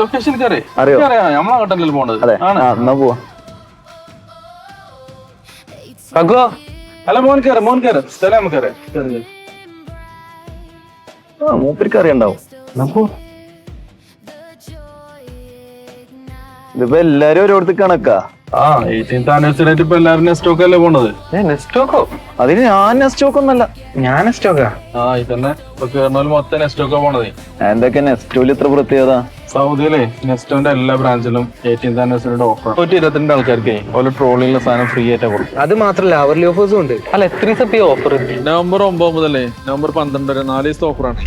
Location അറിയോ? നമ്മളെ ഹോട്ടലിൽ പോണത്. എന്നാ പോവാ. അല്ല മോൻ കയറി സ്ഥലം കയറി. മൂപ്പർക്ക് അറിയണ്ടാവും. ഇതിപ്പോ എല്ലാരും ഓരോരുത്തർ കണക്കാ. 18th anniversary ആയിട്ട് ഇപ്പൊ എല്ലാരും നെസ്റ്റോക്ക് അല്ലേ പോണത്. നെസ്റ്റോക്കോ? അതിന് ഞാൻ നെസ്റ്റോക്ക് ഒന്നല്ല. ഞാൻ നെസ്റ്റോക്കാ. ഇതന്നെ ഇപ്പൊ കേരളത്തിൽ മൊത്തം നെസ്റ്റോക്കാ പോണത്. എന്തൊക്കെ നെസ്റ്റോയിൽ ഇത്ര പ്രത്യേകത? സൗദിയിലെ നെസ്റ്റോന്റെ എല്ലാ ബ്രാഞ്ചിലും 18th anniversary ഓഫർ. 122 ആൾക്കാർക്ക് ഓരോ ട്രോളിലുള്ള സാധനം ഫ്രീ ആയിട്ടാ കൊടുക്കും. അത് മാത്രല്ല അവർലി ഓഫേഴ്സും ഉണ്ട്. അല്ല എത്ര ദിവസം ഓഫർ? നവംബർ 9 മുതലേ നവംബർ 12 വരെ 4 ദിവസത്തെ ഓഫറാണ്.